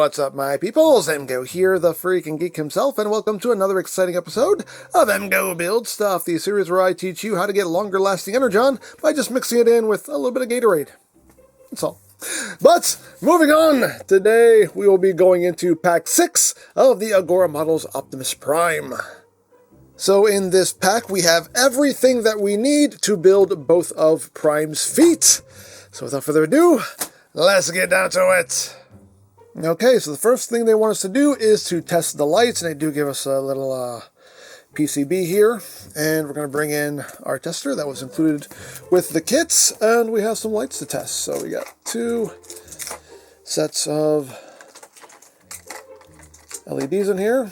what's up, my peoples? EmGo here, the freaking geek himself, and welcome to another exciting episode of EmGo Build Stuff, the series where I teach you how to get longer-lasting energon by just mixing it in with a little bit of Gatorade. That's all. But, moving on, today we will be going into Pack 6 of the Agora models Optimus Prime. So in this pack, we have everything that we need to build both of Prime's feet. So without further ado, let's get down to it. Okay, so the first thing they want us to do is to test the lights, and they do give us a little PCB here, and we're going to bring in our tester that was included with the kits, and we have some lights to test. So we got 2 sets of LEDs in here,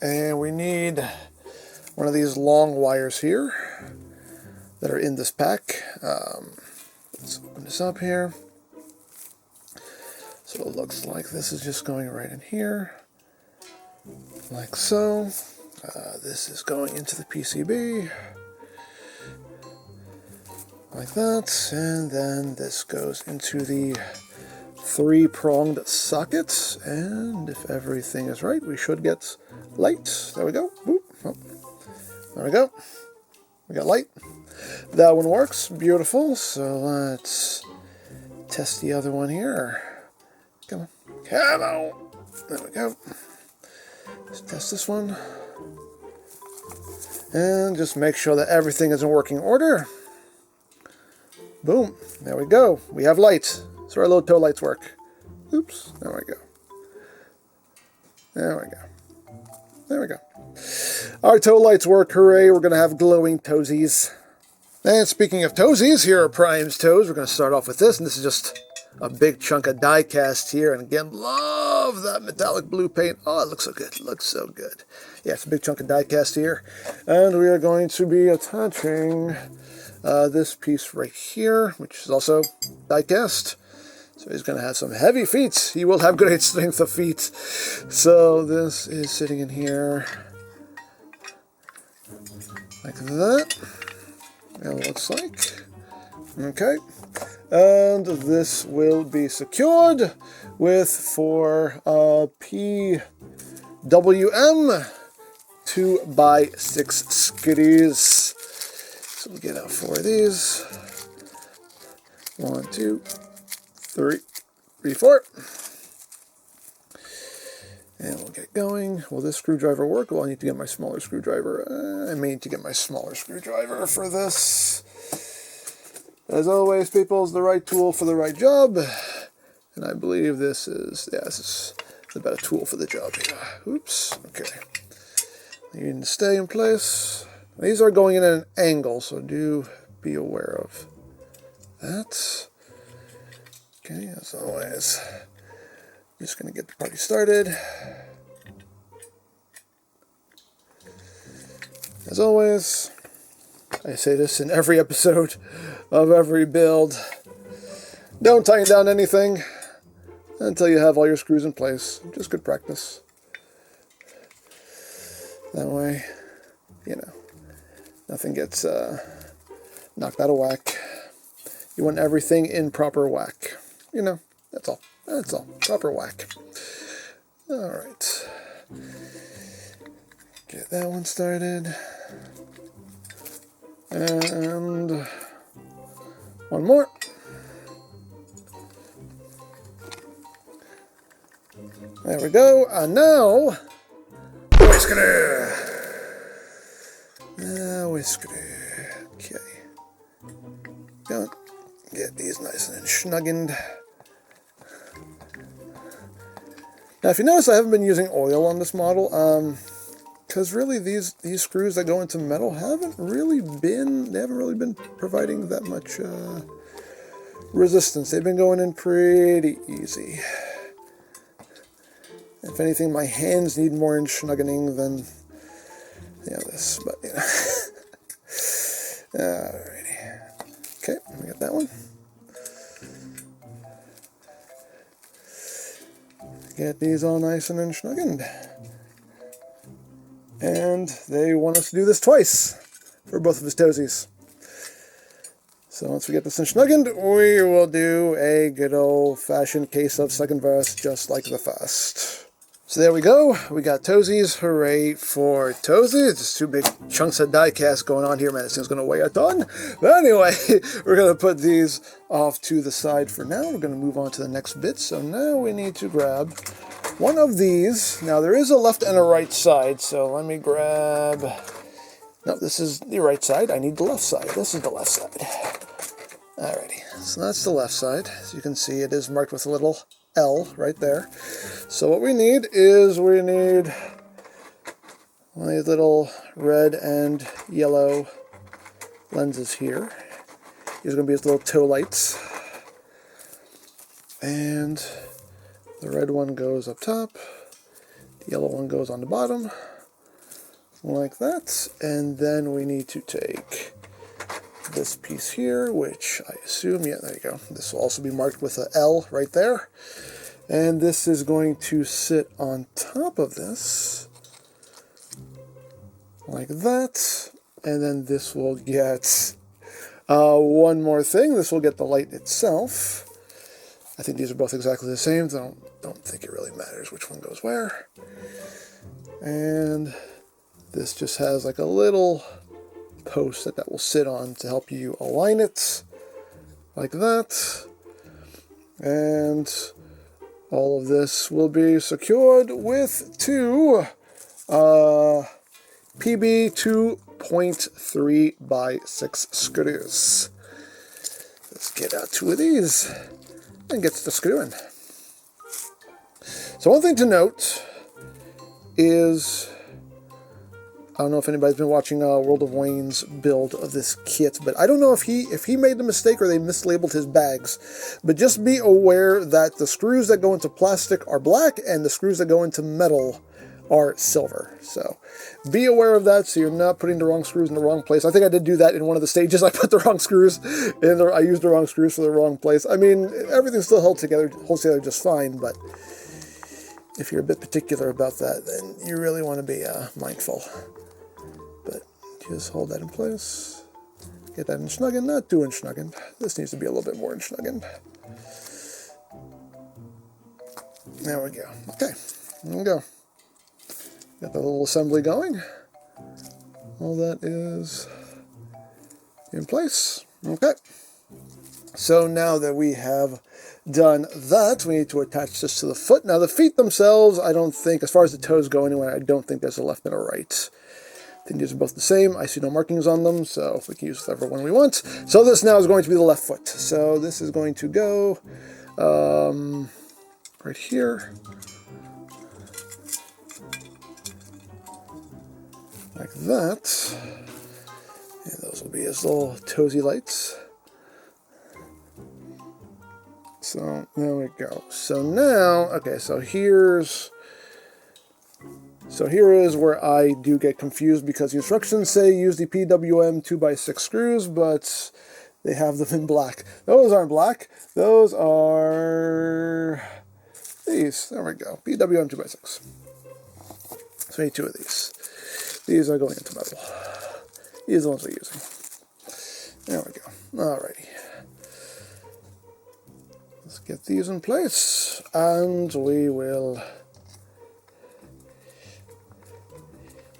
and we need one of these long wires here that are in this pack. Let's open this up here. So it looks like this is just going right in here, like so. This is going into the PCB, like that, and then this goes into the 3-pronged sockets, and if everything is right, we should get light. There we go. Boop. Oh. There we go. We got light. That one works. Beautiful. So let's test the other one here. Come on. Come on. There we go. Let's test this one. And just make sure that everything is in working order. Boom. There we go. We have light. So our little toe lights work. Oops. There we go. There we go. There we go. Our toe lights work. Hooray. We're going to have glowing toesies. And speaking of toesies, here are Prime's toes. We're going to start off with this. And this is just a big chunk of die cast here, and again, love that metallic blue paint. Oh, it looks so good. It looks so good. Yeah, it's a big chunk of die cast here, and we are going to be attaching this piece right here, which is also die cast. So he's going to have some heavy feet. He will have great strength of feet. So this is sitting in here like that. It looks like. Okay. And this will be secured with 4 PWM 2x6 skitties. So we'll get out 4 of these. 1, 2, 3, 4. And we'll get going. Will this screwdriver work? Well, I need to get my smaller screwdriver. I may need to get my smaller screwdriver for this. As always, people, is the right tool for the right job. And I believe this is, yeah, this is the better tool for the job here. Oops, okay. You need to stay in place. These are going in at an angle, so do be aware of that. Okay, as always, just going to get the party started. As always, I say this in every episode of every build. Don't tighten down anything until you have all your screws in place. Just good practice. That way, you know, nothing gets knocked out of whack. You want everything in proper whack. You know, that's all. That's all. Proper whack. Alright. Get that one started. And one more. There we go. And now, whisker. Whisker. Okay. Go. Get these nice and snuggened. Now, if you notice, I haven't been using oil on this model. Because really, these screws that go into metal haven't really been providing that much resistance. They've been going in pretty easy. If anything, my hands need more snuggening than this. But alrighty. Okay, we got that one. Get these all nice and snuggened. And they want us to do this twice for both of his toesies. So once we get this in snuggened, we will do a good old-fashioned case of second verse, just like the first. So there we go. We got toesies. Hooray for toesies. Just two big chunks of diecast going on here, man. This thing's going to weigh a ton. But anyway, we're going to put these off to the side for now. We're going to move on to the next bit. So now we need to grab one of these. Now there is a left and a right side. So let me grab... No, this is the right side. I need the left side. This is the left side. Alrighty. So that's the left side. As you can see, it is marked with a little L right there. So what we need is one of these little red and yellow lenses here. These are going to be his little toe lights. And the red one goes up top. The yellow one goes on the bottom. Like that. And then we need to take this piece here, which I assume, yeah, there you go. This will also be marked with a L right there. And this is going to sit on top of this, like that. And then this will get one more thing. This will get the light itself. I think these are both exactly the same. So I don't think it really matters which one goes where. And this just has like a little post that will sit on to help you align it, like that. And all of this will be secured with two PB 2.3 by 6 screws. Let's get out two of these and get to screwing. So one thing to note is, I don't know if anybody's been watching World of Wayne's build of this kit, but I don't know if he made the mistake or they mislabeled his bags. But just be aware that the screws that go into plastic are black and the screws that go into metal are silver. So be aware of that so you're not putting the wrong screws in the wrong place. I think I did do that in one of the stages. I put the wrong screws in I used the wrong screws for the wrong place. I mean, everything still holds together just fine, but if you're a bit particular about that, then you really want to be mindful. But just hold that in place. Get that in snuggened, not too in snuggened. This needs to be a little bit more in snuggened. There we go. Okay, there we go. Got the little assembly going. All that is in place. Okay. So now that we have done that, we need to attach this to the foot. Now the feet themselves, I don't think, as far as the toes go anyway, I don't think there's a left and a right. I think these are both the same. I see no markings on them, so we can use whatever one we want. So this now is going to be the left foot. So this is going to go right here. Like that. And those will be his little toesy lights. So there we go. So now, okay, so here is where I do get confused because the instructions say use the PWM 2x6 screws, but they have them in black. Those aren't black. Those are these. There we go. PWM 2x6. So I need two of these. These are going into metal. These are the ones we're using. There we go. Alrighty. Let's get these in place, and we will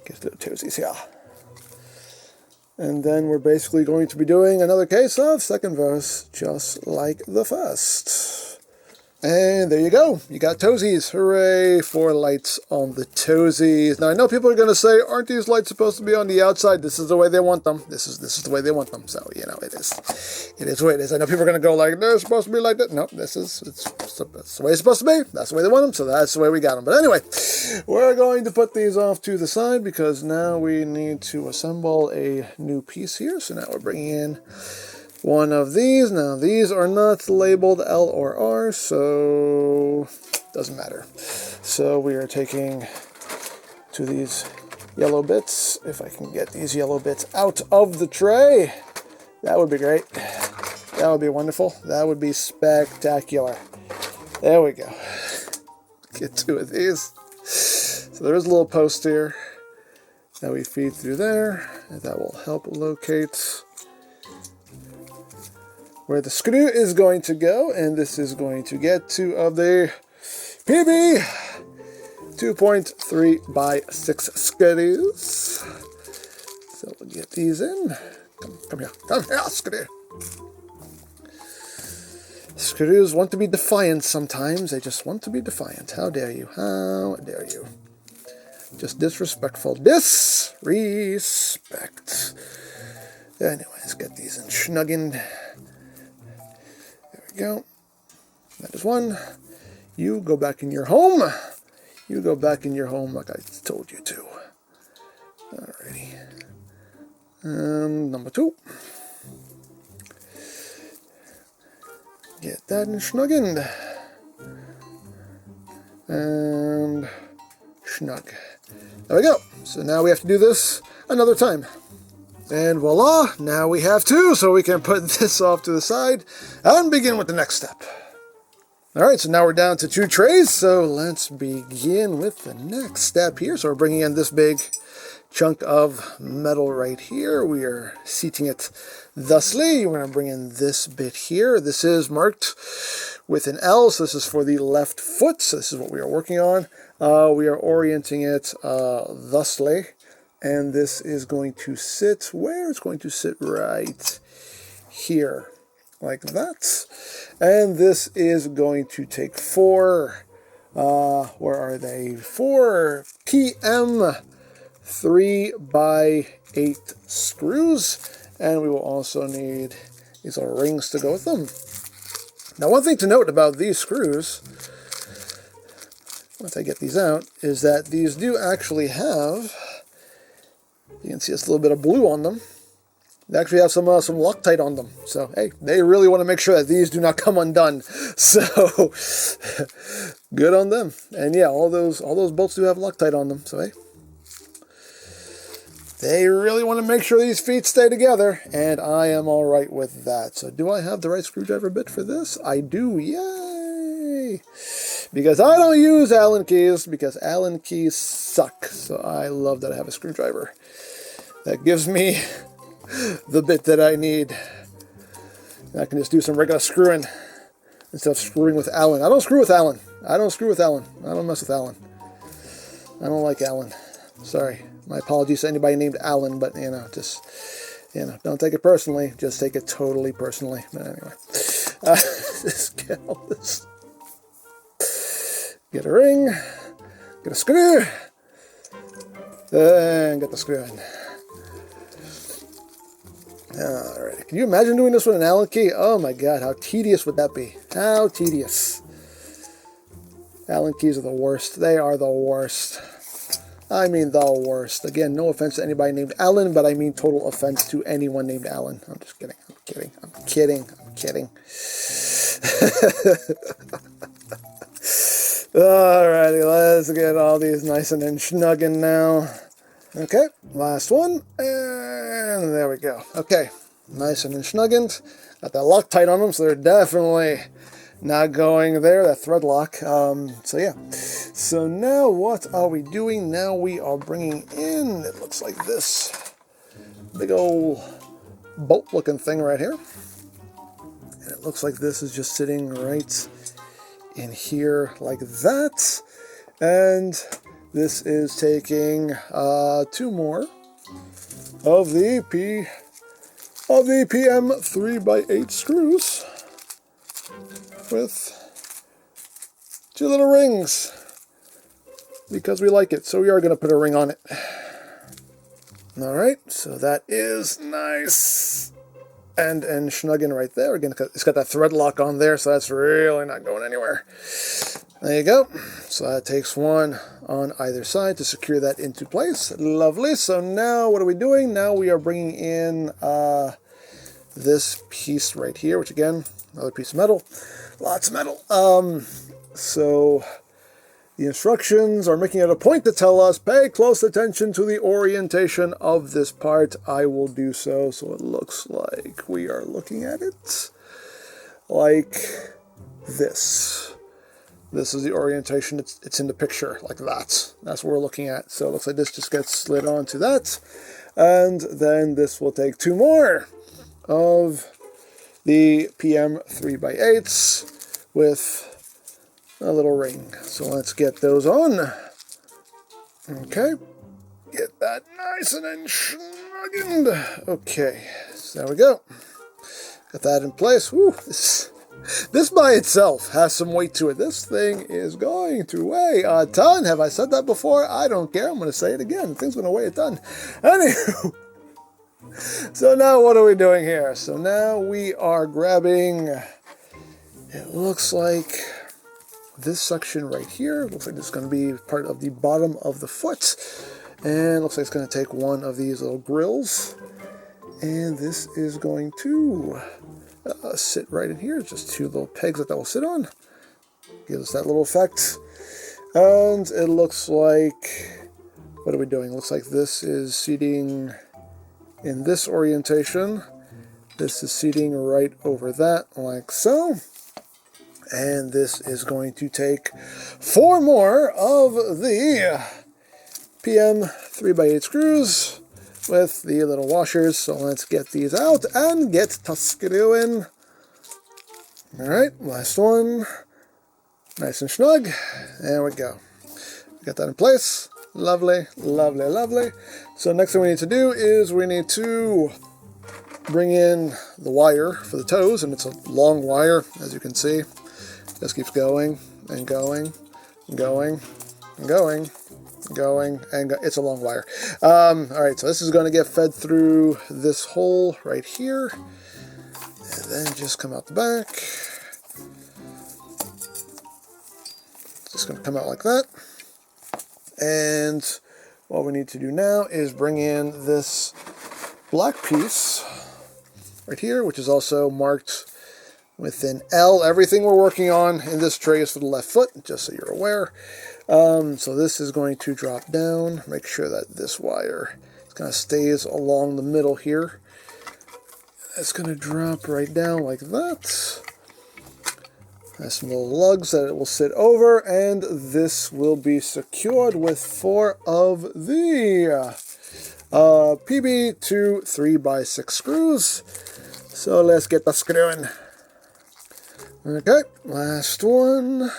get the toesies here. And then we're basically going to be doing another case of second verse, just like the first. And there you go. You got toesies. Hooray for lights on the toesies. Now, I know people are going to say, aren't these lights supposed to be on the outside? This is the way they want them. This is the way they want them. So, you know, it is what it is. I know people are going to go like, they're supposed to be like that. No, that's the way it's supposed to be. That's the way they want them. So that's the way we got them. But anyway, we're going to put these off to the side because now we need to assemble a new piece here. So now we're bringing in one of these. Now these are not labeled L or R, so doesn't matter. So we are taking two of these yellow bits. If I can get these yellow bits out of the tray, that would be great. That would be wonderful. That would be spectacular. There we go. Get two of these. So there's a little post here that we feed through there, and that will help locate where the screw is going to go, and this is going to get 2 of the PB 2.3 by 6 screws. So we'll get these in. Come here, screw. Screws want to be defiant sometimes. They just want to be defiant. How dare you? How dare you? Just disrespectful. Disrespect. Anyways, get these in schnugging. There we go. That is one. You go back in your home. You go back in your home like I told you to. Alrighty. And number 2. Get that in schnugging. And snug. There we go. So now we have to do this another time. And voila, now we have 2, so we can put this off to the side and begin with the next step. Alright, so now we're down to 2 trays, so let's begin with the next step here. So we're bringing in this big chunk of metal right here. We are seating it thusly. We're going to bring in this bit here. This is marked with an L, so this is for the left foot. So this is what we are working on. We are orienting it thusly, and this is going to sit where? It's going to sit right here, like that. And this is going to take 4, where are they? 4 PM 3 by 8 screws, and we will also need these little rings to go with them. Now, one thing to note about these screws, once I get these out, is that these do actually have, you can see it's a little bit of blue on them. They actually have some Loctite on them. So, hey, they really want to make sure that these do not come undone. So, good on them. And yeah, all those bolts do have Loctite on them. So, hey, they really want to make sure these feet stay together, and I am all right with that. So do I have the right screwdriver bit for this? I do. Yay! Because I don't use Allen keys, because Allen keys suck. So I love that I have a screwdriver. That gives me the bit that I need. And I can just do some regular screwing instead of screwing with Allen. I don't screw with Allen. I don't screw with Allen. I don't mess with Allen. I don't like Allen. Sorry. My apologies to anybody named Alan, but, just, don't take it personally. Just take it totally personally. But anyway, just get all this. Get a ring, get a screw, and get the screw in. Alright, can you imagine doing this with an Allen key? Oh my god, how tedious would that be? How tedious. Allen keys are the worst. They are the worst. I mean the worst. Again, no offense to anybody named Alan, but I mean total offense to anyone named Alan. I'm just kidding. I'm kidding. I'm kidding. I'm kidding. Alrighty, let's get all these nice and schnugging now. Okay, last one. And there we go. Okay, nice and schnugging. Got that Loctite on them, so they're definitely not going there, that thread lock. So yeah. So now what are we doing? Now we are bringing in, it looks like this big old bolt looking thing right here. And it looks like this is just sitting right in here like that. And this is taking 2 more of the PM 3 by 8 screws with 2 little rings, because we like it. So we are going to put a ring on it. Alright, so that is nice and schnugging right there. Again, it's got that thread lock on there, so that's really not going anywhere. There you go. So that takes 1 on either side to secure that into place. Lovely. So now what are we doing? Now we are bringing in this piece right here, which again, another piece of metal. Lots of metal. So the instructions are making it a point to tell us, pay close attention to the orientation of this part. I will do so. So it looks like we are looking at it like this. This is the orientation. It's in the picture like that. That's what we're looking at. So it looks like this just gets slid onto that. And then this will take 2 more of the PM 3x8s with a little ring. So let's get those on. Okay, get that nice and enschnuggened. Okay, so there we go. Got that in place. Woo, this by itself has some weight to it. This thing is going to weigh a ton. Have I said that before? I don't care. I'm going to say it again. The thing's going to weigh a ton. Anywho, so now what are we doing here? So now we are grabbing, it looks like this section right here. Looks like it's going to be part of the bottom of the foot. And looks like it's going to take one of these little grills. And this is going to sit right in here. Just two little pegs that will sit on. Gives us that little effect. And it looks like, what are we doing? It looks like this is seating in this orientation. This is seating right over that, like so. And this is going to take 4 more of the PM 3x8 screws with the little washers. So let's get these out and get to screwing. Alright, last one. Nice and snug. There we go. Got that in place. Lovely, lovely, lovely. So next thing we need to do is we need to bring in the wire for the toes, and it's a long wire, as you can see. Just keeps going and going and going and going and going, and it's a long wire. Alright, so this is going to get fed through this hole right here, and then just come out the back. It's just going to come out like that. And what we need to do now is bring in this black piece right here, which is also marked with an L. Everything we're working on in this tray is for the left foot, just so you're aware. So this is going to drop down. Make sure that this wire kind of stays along the middle here. It's going to drop right down like that. Has some little lugs that it will sit over, and this will be secured with 4 of the PB2 3x6 screws. So let's get the screwing. Okay, last one.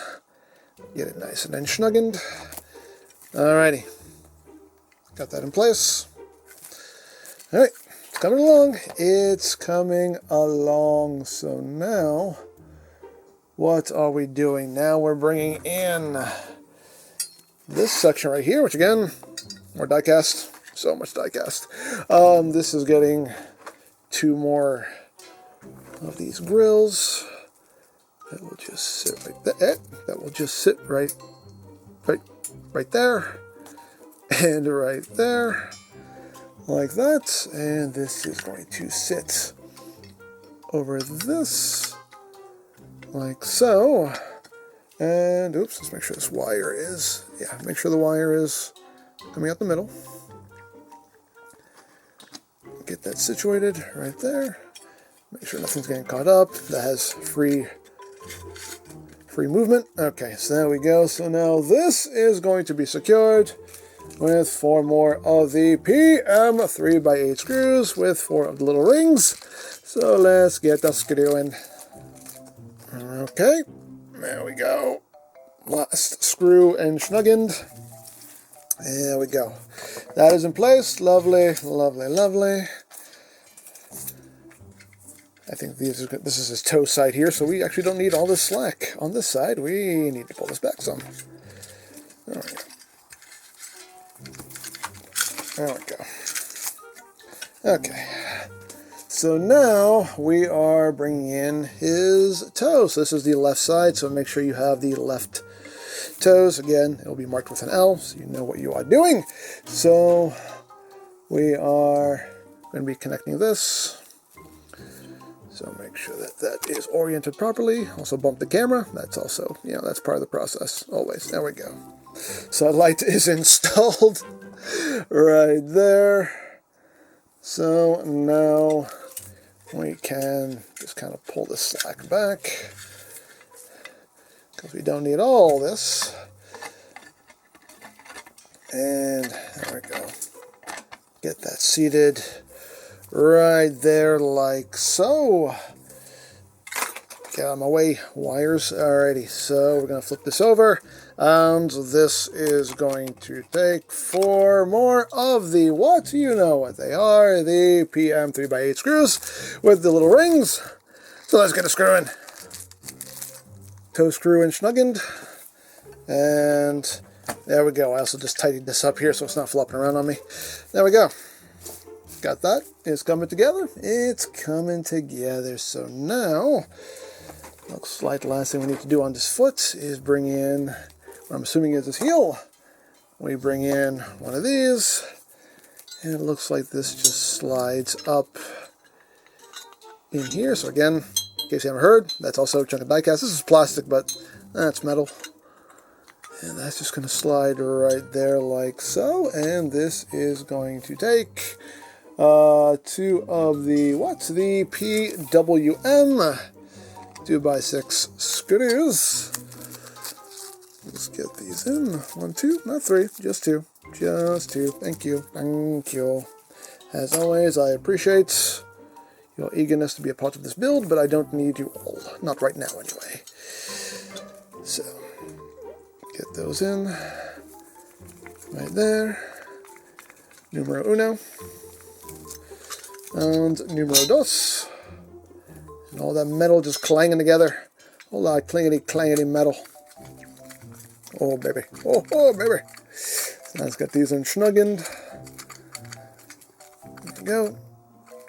Get it nice and snuggened. Alrighty. Got that in place. Alright, it's coming along. It's coming along. So now, what are we doing? Now we're bringing in this section right here, which again, more diecast. So much diecast. This is getting 2 more of these grills. That will just sit right there. That will just sit right there, and right there, like that. And this is going to sit over this, like so. And oops, let's make sure this wire is, make sure the wire is coming out the middle. Get that situated right there. Make sure nothing's getting caught up. That has free movement. Okay, so there we go. So now this is going to be secured with 4 more of the PM 3x8 screws with 4 of the little rings. So let's get the screwing. Okay, there we go. Last screw and snuggened. There we go. That is in place. Lovely, lovely, lovely. I think this is his toe side here, so we actually don't need all this slack on this side. We need to pull this back some. There we go. There we go. Okay. So now we are bringing in his toes. So this is the left side, so make sure you have the left toes. Again, it will be marked with an L, so you know what you are doing. So we are going to be connecting this. So make sure that that is oriented properly. Also bump the camera. That's also, that's part of the process, always. There we go. So light is installed right there. So now we can just kind of pull this slack back, because we don't need all this. And there we go. Get that seated right there like so. Get out of my way, wires. Alrighty, so we're going to flip this over, and this is going to take 4 more of the, what you know what they are, the PM 3x8 screws with the little rings. So let's get a screw in. Toe screw in snuggened, and there we go. I also just tidied this up here so it's not flopping around on me. There we go. Got that. It's coming together. It's coming together. So now, looks like the last thing we need to do on this foot is bring in, what I'm assuming is this heel. We bring in one of these, and it looks like this just slides up in here. So again, in case you haven't heard, that's also a chunk of diecast. This is plastic, but that's metal. And that's just going to slide right there like so. And this is going to take 2 of the, what's the PWM 2x6 screws. Let's get these in. 1, 2, not 3, just 2. Just 2. Thank you. Thank you. As always, I appreciate your eagerness to be a part of this build, but I don't need you all. Not right now, anyway. So, get those in. Right there. Numero uno. And numero dos. And all that metal just clanging together. All that clangety metal. Oh, baby. Oh, baby. So let's get these in snuggened. There we go.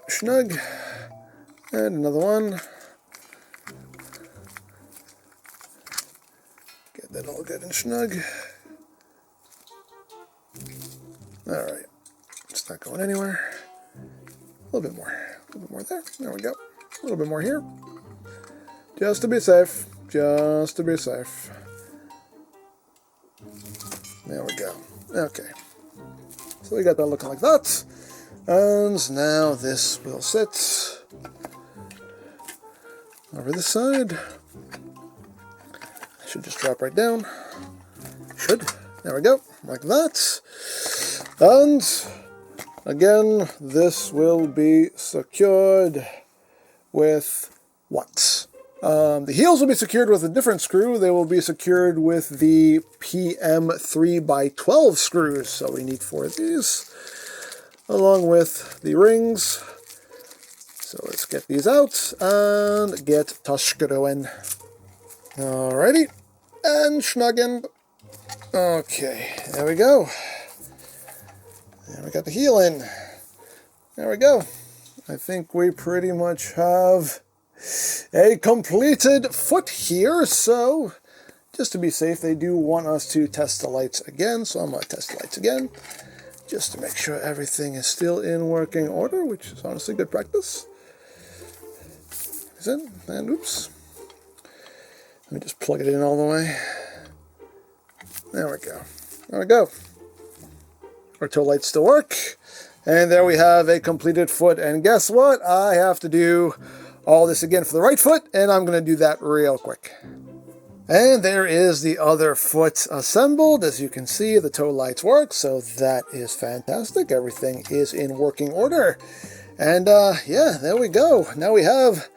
Snug. And another one. Get that all good and snug. Alright. It's not going anywhere. A little bit more. A little bit more there. There we go. A little bit more here. Just to be safe. Just to be safe. There we go. Okay. So we got that looking like that. And now this will sit over this side. It should just drop right down. Should. There we go. Like that. And again, this will be secured with what? The heels will be secured with a different screw. They will be secured with the PM 3x12 screws. So we need 4 of these, along with the rings. So let's get these out and get to screwing. Alrighty, and snuggened. Okay, there we go. And we got the heel in. There we go. I think we pretty much have a completed foot here. So, just to be safe, they do want us to test the lights again. So I'm going to test the lights again, just to make sure everything is still in working order, which is honestly good practice. Is it? And oops. Let me just plug it in all the way. There we go. There we go. Our toe lights still work. And there we have a completed foot. And guess what? I have to do all this again for the right foot, and I'm going to do that real quick. And there is the other foot assembled. As you can see, the toe lights work, so that is fantastic. Everything is in working order. And yeah, there we go. Now we have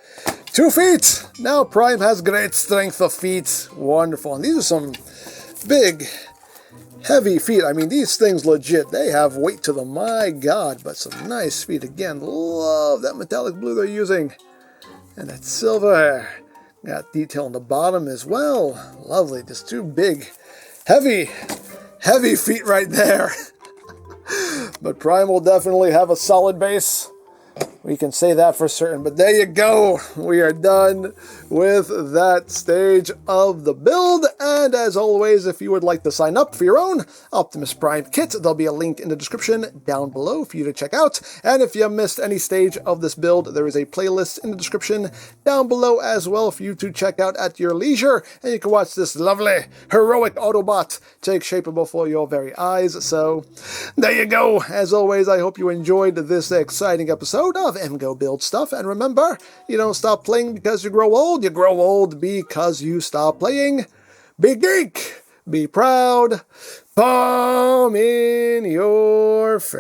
2 feet. Now Prime has great strength of feet. Wonderful. And these are some big, heavy feet. I mean, these things legit, they have weight to them. My God, but some nice feet. Again, love that metallic blue they're using. And that silver. Got detail on the bottom as well. Lovely. Just 2 big, heavy feet right there. But Prime will definitely have a solid base. We can say that for certain. But there you go. We are done with that stage of the build. And as always, if you would like to sign up for your own Optimus Prime kit, there'll be a link in the description down below for you to check out. And if you missed any stage of this build, there is a playlist in the description down below as well for you to check out at your leisure. And you can watch this lovely, heroic Autobot take shape before your very eyes. So there you go. As always, I hope you enjoyed this exciting episode of EmGo Build Stuff. And remember, you don't stop playing because you grow old because you stop playing. Be geek, be proud, palm in your face.